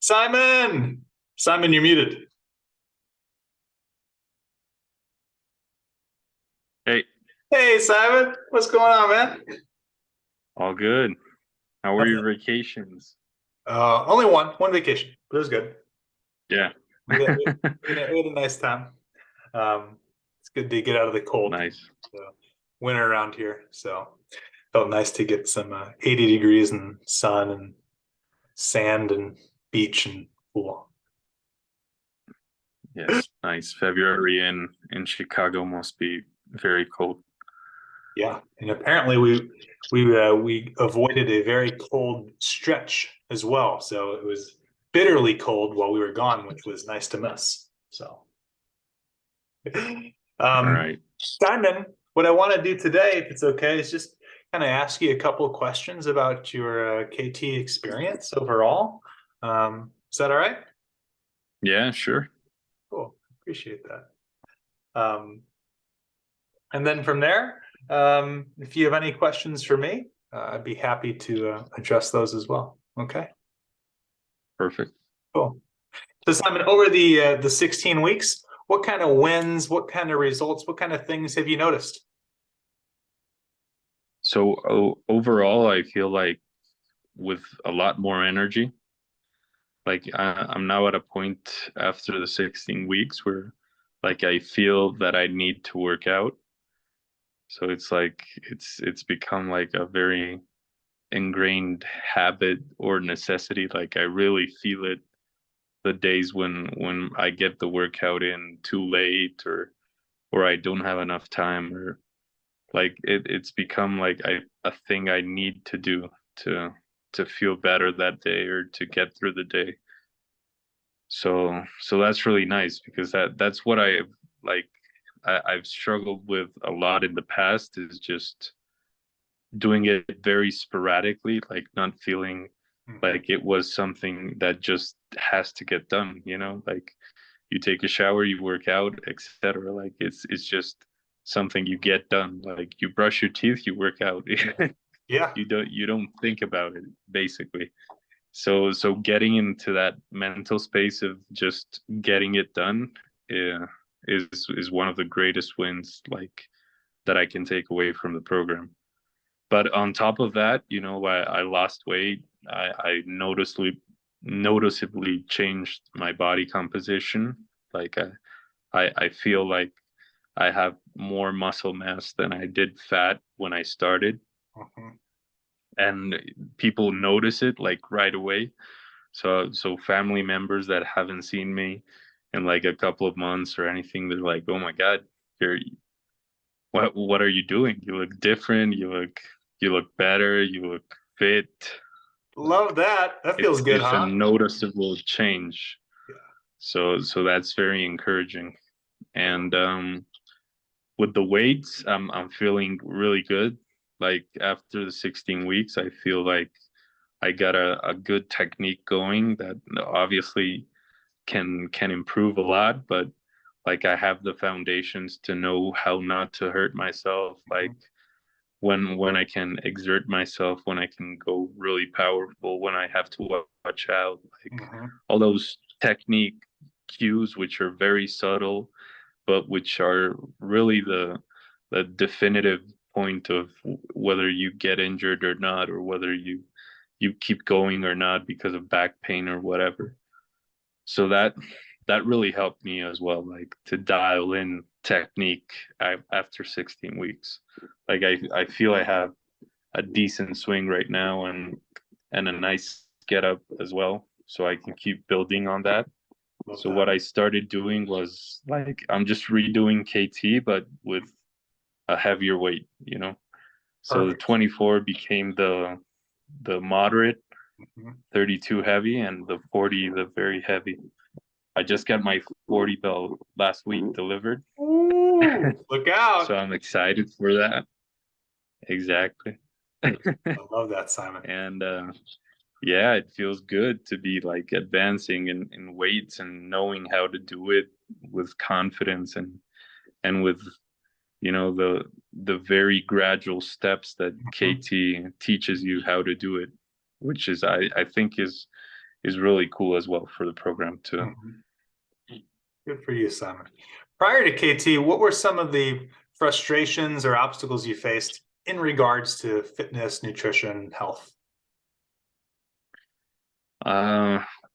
Simon! Simon, you're muted. Hey, Hey, Simon. What's going on, man? all good. How were your Nothing. vacations? Only one vacation, but it was good. Yeah. We had, we had a nice time. It's good to get out of the cold, Nice. winter around here. So felt nice to get some 80 degrees and sun and sand and beach and pool. Yes, nice. February in Chicago must be very cold. Yeah, and apparently we avoided a very cold stretch as well. So it was bitterly cold while we were gone, which was nice to miss. So, All um, right. Simon, what I want to do today, if it's okay, is just kind of ask you a couple of questions about your KT experience overall. Is that all right? Yeah, sure. Cool. Appreciate that. Um, And then from there, if you have any questions for me, I'd be happy to address those as well. Okay, Perfect. cool. So Simon, over the 16 weeks, what kind of wins, what kind of results, what kind of things have you noticed? So overall, I feel like with a lot more energy, like I'm now at a point after the 16 weeks where like I feel that I need to work out. So it's like it's become like a very ingrained habit or necessity. Like I really feel it the days when I get the workout in too late or I don't have enough time or like it's become like a thing I need to do to to feel better that day or to get through the day. So that's really nice because that's what like I've struggled with a lot in the past is just doing it very sporadically, like not feeling Mhm. like it was something that just has to get done, like you take a shower, you work out, etc. Like it's just something you get done. Like you brush your teeth, you work out. Yeah, You don't think about it basically. So getting into that mental space of just getting it done, yeah, is one of the greatest wins like that I can take away from the program. But on top of that, I lost weight. I noticeably changed my body composition. Like I feel like I have more muscle mass than I did fat when I started, mhm. and people notice it like right away. So family members that haven't seen me in like a couple of months or anything, they're like, "Oh my God, you're what are you doing? You look different. You look better. You look fit." Like Love that. That feels it's good, it's a huh? noticeable change. Yeah. So that's very encouraging. And with the weights, I'm feeling really good. Like after the 16 weeks, I feel like I got a good technique going that obviously can improve a lot, but like I have the foundations to know how not to hurt myself, like Mhm. when I can exert myself, when I can go really powerful, when I have to watch out, like Mhm. all those technique cues which are very subtle, but which are really the definitive point of whether you get injured or not, or whether you keep going or not because of back pain or whatever. So that really helped me as well, like to dial in technique after 16 weeks. Like I feel I have a decent swing right now and a nice get up as well, so I can keep building on that. Love So that. what I started doing was like I'm just redoing KT but with a heavier weight. So the Perfect. 24 became the moderate, Mhm. 32 heavy, and the 40 the very heavy. I just got my 40 belt last week delivered. Ooh, look So out. I'm excited for that. Exactly. I love that, Simon. And yeah, it feels good to be like advancing in weights and knowing how to do it with confidence and with the very gradual steps that Mhm. KT teaches you how to do it, which is I think is is really cool as well for the program too. Mhm. Good for you, Simon. Prior to KT, what were some of the frustrations or obstacles you faced in regards to fitness, nutrition, health?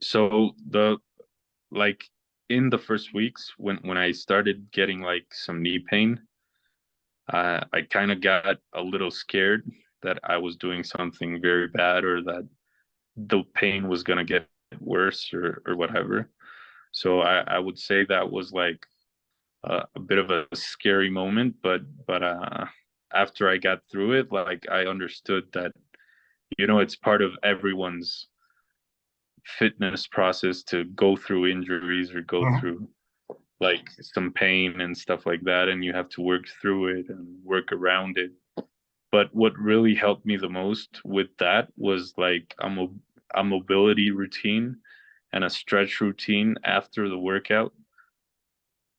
So the like in the first weeks when I started getting like some knee pain, I kind of got a little scared that I was doing something very bad or that the pain was gonna get worse or whatever. So I would say that was like a bit of a scary moment, but after I got through it, like I understood that it's part of everyone's fitness process to go through injuries or go Mhm. through like some pain and stuff like that, and you have to work through it and work around it. But what really helped me the most with that was like a mobility routine and a stretch routine after the workout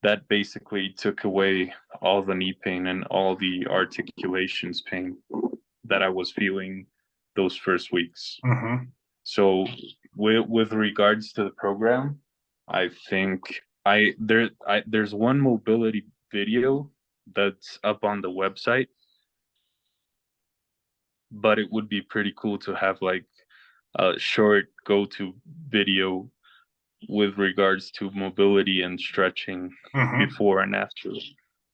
that basically took away all the knee pain and all the articulations pain that I was feeling those first weeks. Mhm. So with regards to the program, I think there's one mobility video that's up on the website, but it would be pretty cool to have like a short go-to video with regards to mobility and stretching Mhm. before and after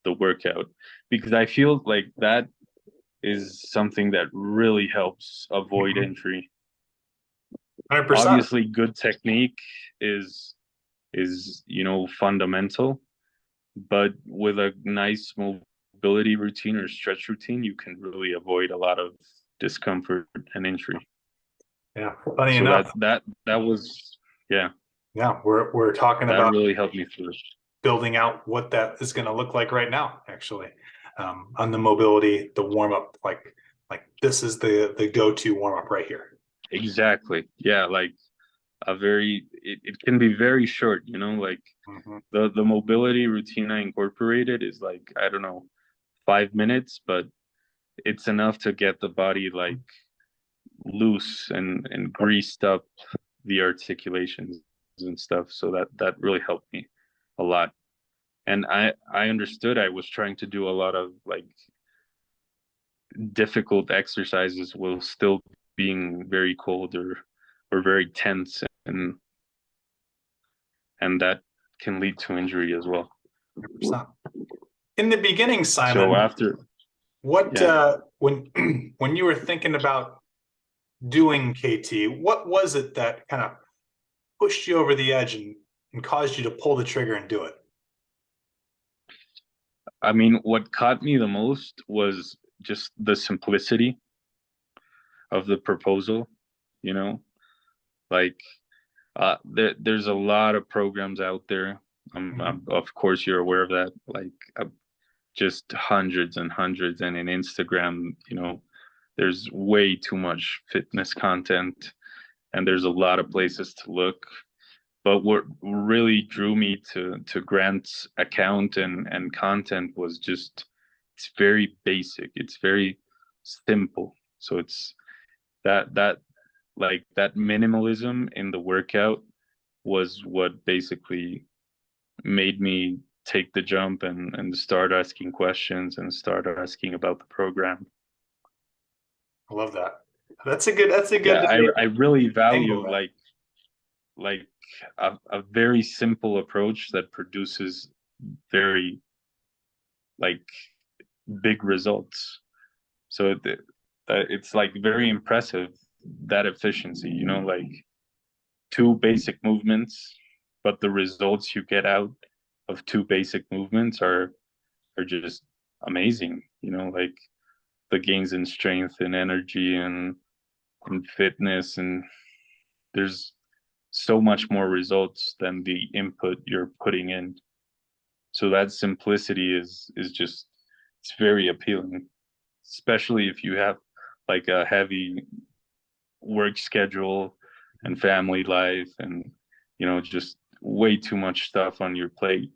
the workout, because I feel like that is something that really helps avoid Mhm. injury. 100%. Obviously, good technique is fundamental, but with a nice mobility routine or stretch routine, you can really avoid a lot of discomfort and injury. Yeah. Funny So enough, that was, yeah, yeah, we're talking that about really helped me through. building out what that is going to look like right now, actually, on the mobility, the warm up, like this is the go-to warm up right here. Exactly. Yeah, like it can be very short, like Mhm. the mobility routine I incorporated is like, I don't know, 5 minutes, but it's enough to get the body like loose and greased up the articulations and stuff. So that really helped me a lot. And I understood I was trying to do a lot of like difficult exercises while still being very cold or very tense, and that can lead to injury as well. 100%. In the beginning, So Simon, after, what yeah, when when you were thinking about doing KT, what was it that kind of pushed you over the edge and caused you to pull the trigger and do it? I mean, what caught me the most was just the simplicity of the proposal, you know, like there's a lot of programs out there. Mhm. Of course, you're aware of that. Like just hundreds and hundreds, and in Instagram, there's way too much fitness content, and there's a lot of places to look. But what really drew me to Grant's account and content was just it's very basic. It's very simple. So it's that like that minimalism in the workout was what basically made me take the jump and start asking questions and start asking about the program. I love that. That's a good Yeah, I really angle value there. like a very simple approach that produces very like big results. So it's like very impressive, that efficiency, like two basic movements, but the results you get out of two basic movements are just amazing, like the gains in strength and energy and fitness, and there's so much more results than the input you're putting in. So that simplicity is just it's very appealing, especially if you have like a heavy work schedule and family life and just way too much stuff on your plate.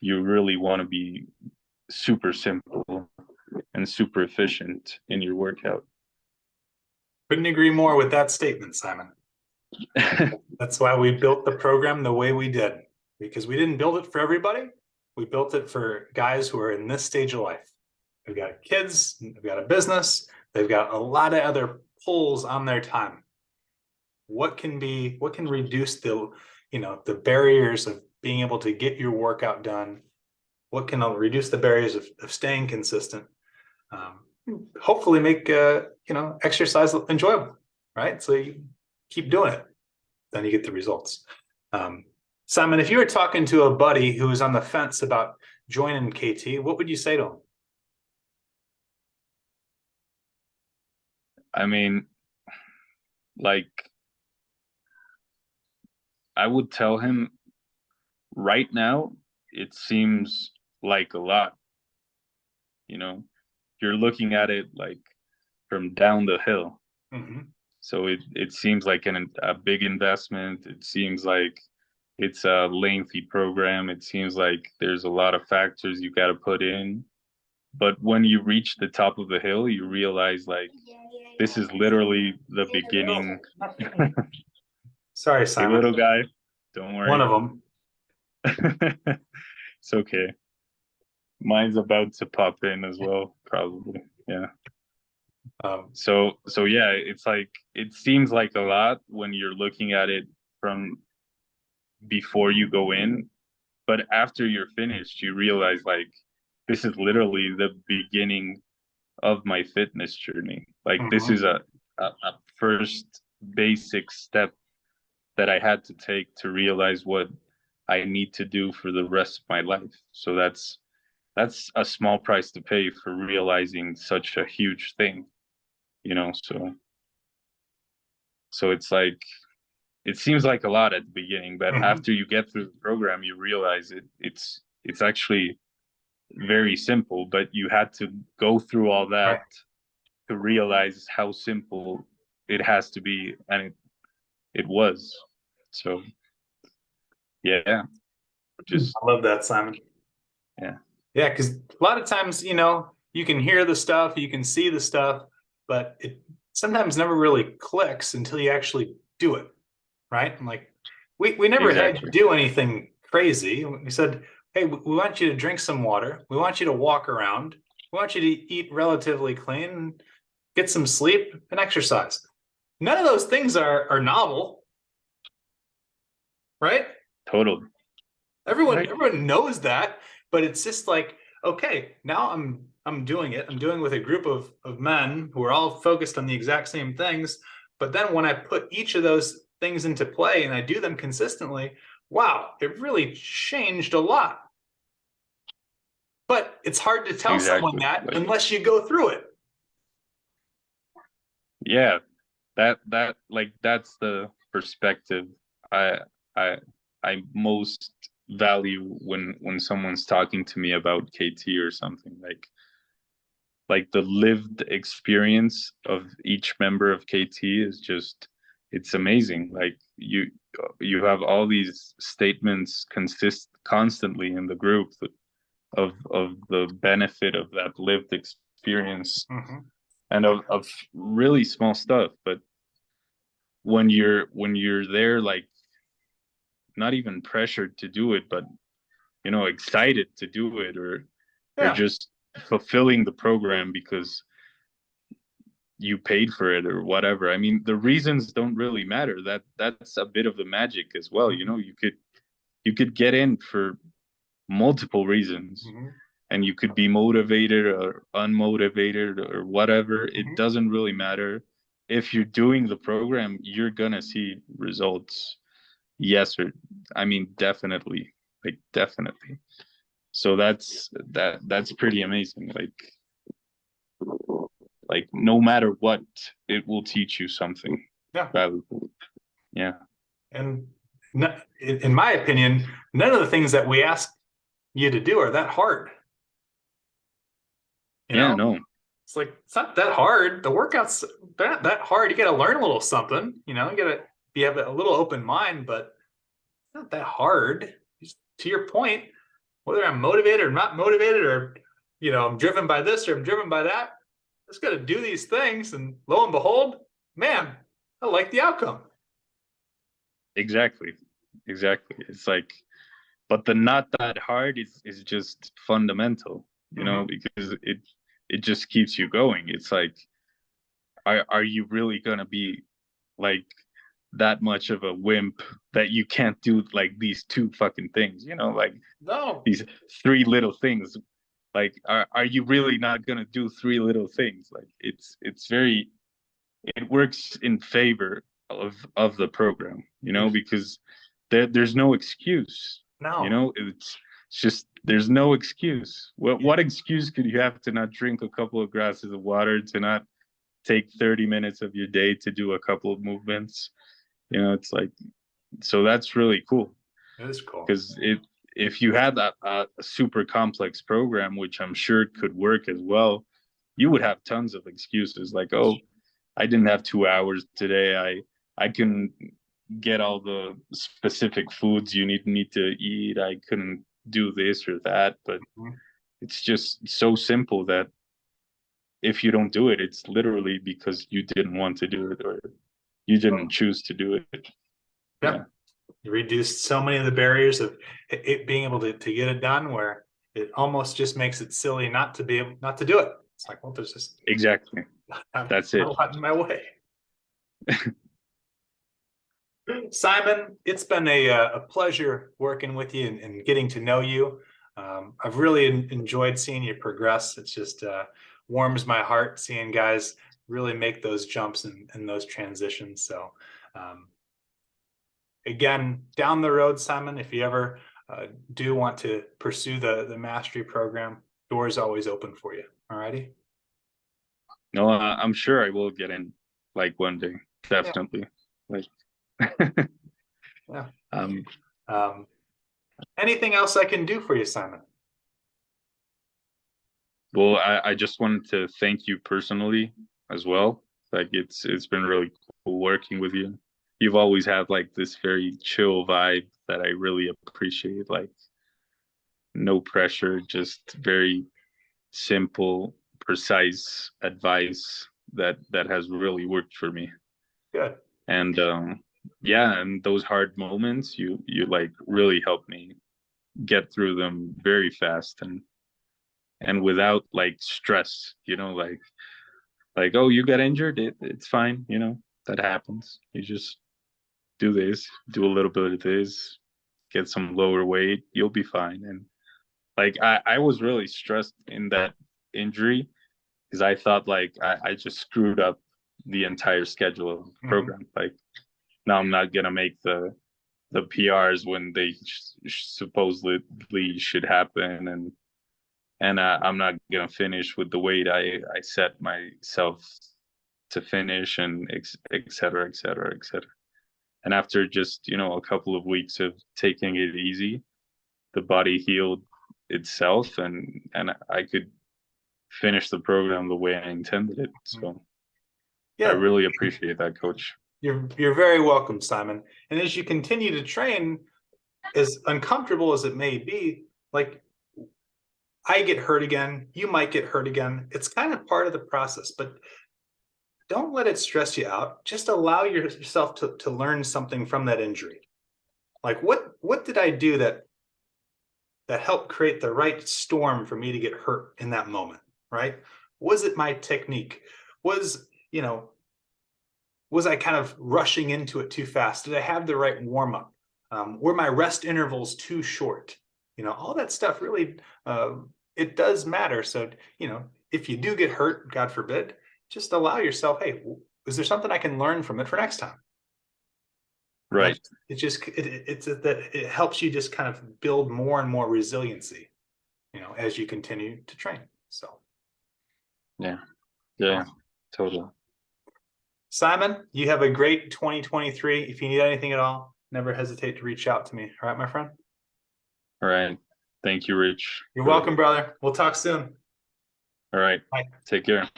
You really want to be super simple and super efficient in your workout. Couldn't agree more with that statement, Simon. That's why we built the program the way we did, because we didn't build it for everybody. We built it for guys who are in this stage of life. They've got kids, they've got a business, they've got a lot of other pulls on their time. What can reduce the barriers of being able to get your workout done? What can reduce the barriers of staying consistent? Hopefully make exercise enjoyable, right? So you keep doing it, then you get the results. Simon, if you were talking to a buddy who was on the fence about joining KT, what would you say to him? I mean, like, I would tell him right now, it seems like a lot. You know, you're looking at it like from down the hill. Mm-hmm. So it seems like a big investment. It seems like it's a lengthy program. It seems like there's a lot of factors you got to put in. But when you reach the top of the hill, you realize like this is literally the beginning. Sorry, Hey, Simon. little guy, don't worry. One of them. It's okay. Mine's about to pop in as well, probably. Yeah. So yeah, it's like it seems like a lot when you're looking at it from before you go in, but after you're finished, you realize like this is literally the beginning of my fitness journey. Like this is a first basic step that I had to take to realize what I need to do for the rest of my life. So that's a small price to pay for realizing such a huge thing, you know. So it's like it seems like a lot at the beginning, but after you get through the program, you realize it's actually very simple, but you had to go through all that to realize how simple it has to be, and it was. So yeah, just I love that, Simon. Yeah, because a lot of times, you can hear the stuff, you can see the stuff, but it sometimes never really clicks until you actually do it, right? And like we never had you do anything crazy. We said, hey, we want you to drink some water. We want you to walk around. We want you to eat relatively clean, get some sleep, and exercise. None of those things are novel, right? Totally. Everyone knows that, but it's just like, okay, now I'm doing it. I'm doing it with a group of men who are all focused on the exact same things. But then when I put each of those things into play and I do them consistently, wow, it really changed a lot. But it's hard to tell someone that unless you go through it. Yeah, that like that's the perspective I most value when someone's talking to me about KT or something, like the lived experience of each member of KT is just, it's amazing. Like you have all these statements constantly in the group of the benefit of that lived experience and of really small stuff, but when you're there, like not even pressured to do it, but excited to do it, or just fulfilling the program because you paid for it or whatever. I mean, the reasons don't really matter. That's a bit of the magic as well. You could get in for multiple reasons, and you could be motivated or unmotivated or whatever. It doesn't really matter. If you're doing the program, you're gonna see results. Yes, or I mean, definitely, like definitely. So that's pretty amazing. Like no matter what, it will teach you something valuable. Yeah. And in my opinion, none of the things that we ask you to do are that hard. No. It's like, it's not that hard. The workouts, they're not that hard. You got to learn a little something, you got to have a little open mind, but it's not that hard. Just to your point, whether I'm motivated or not motivated, or, I'm driven by this or I'm driven by that, just got to do these things. And lo and behold, man, I like the outcome. Exactly. Exactly. It's like, but the not that hard is just fundamental, you know, Mhm. because it just keeps you going. It's like, are you really gonna be like that much of a wimp that you can't do like these two fucking things, you know, like No, these three little things? Like, are you really not gonna do three little things? Like, it's very, it works in favor of the program, you know, because there's no excuse, you no. know, it's just there's no excuse. What excuse could you have to not drink a couple of glasses of water, to not take 30 minutes of your day to do a couple of movements? You know, it's like, so that's really cool, It is cool. because it if you had that a super complex program, which I'm sure could work as well, you would have tons of excuses like, oh, I didn't have 2 hours today. I can get all the specific foods you need to eat. I couldn't do this or that, but Mhm. it's just so simple that if you don't do it, it's literally because you didn't want to do it, or you didn't choose to do it. Yeah. Yeah, You reduced so many of the barriers of it being able to get it done, where it almost just makes it silly not to be able not to do it. It's like, well, there's just exactly. not That's a it. lot in my way. Simon, it's been a pleasure working with you and getting to know you. I've really enjoyed seeing you progress. It's just warms my heart seeing guys really make those jumps and those transitions. So, um, again, down the road, Simon, if you ever do want to pursue the mastery program, doors always open for you. All righty. No, I'm sure I will get in like one day, Yeah. definitely. Like, Yeah. um, Um, anything else I can do for you, Simon? well, I just wanted to thank you personally as well. Like, it's been really cool working with you. You've always had like this very chill vibe that I really appreciate. Like, no pressure, just very simple, precise advice that has really worked for me. Good. And yeah, and those hard moments, you like really helped me get through them very fast, and without like stress, you know, like, oh, you got injured, it's fine, you know, that happens. You just do this, do a little bit of this, get some lower weight, you'll be fine. And like, I was really stressed in that injury, because I thought like I just screwed up the entire schedule of the Mhm. program. Like, now I'm not gonna make the PRs when they supposedly should happen, and I'm not gonna finish with the weight I set myself to finish, and et cetera, et cetera, et cetera. And after just, you know, a couple of weeks of taking it easy, the body healed itself, and I could finish the program the way I intended it. So I Yeah, really appreciate that, coach. you're very welcome, Simon. And as you continue to train, as uncomfortable as it may be, like I get hurt again, you might get hurt again. It's kind of part of the process, but don't let it stress you out. Just allow yourself to learn something from that injury. Like what did I do that helped create the right storm for me to get hurt in that moment, right? Was it my technique? Was, was I kind of rushing into it too fast? Did I have the right warm up? Were my rest intervals too short? All that stuff really, it does matter. So, if you do get hurt, God forbid, just allow yourself, hey, is there something I can learn from it for next time? And Right. that's it's that it helps you just kind of build more and more resiliency, as you continue to train. So, Yeah. Yeah. awesome. Totally. Simon, you have a great 2023. If you need anything at all, never hesitate to reach out to me. All right, my friend? All right. Thank you, Rich. You're Really. welcome, brother. We'll talk soon. All right. Bye. Take care.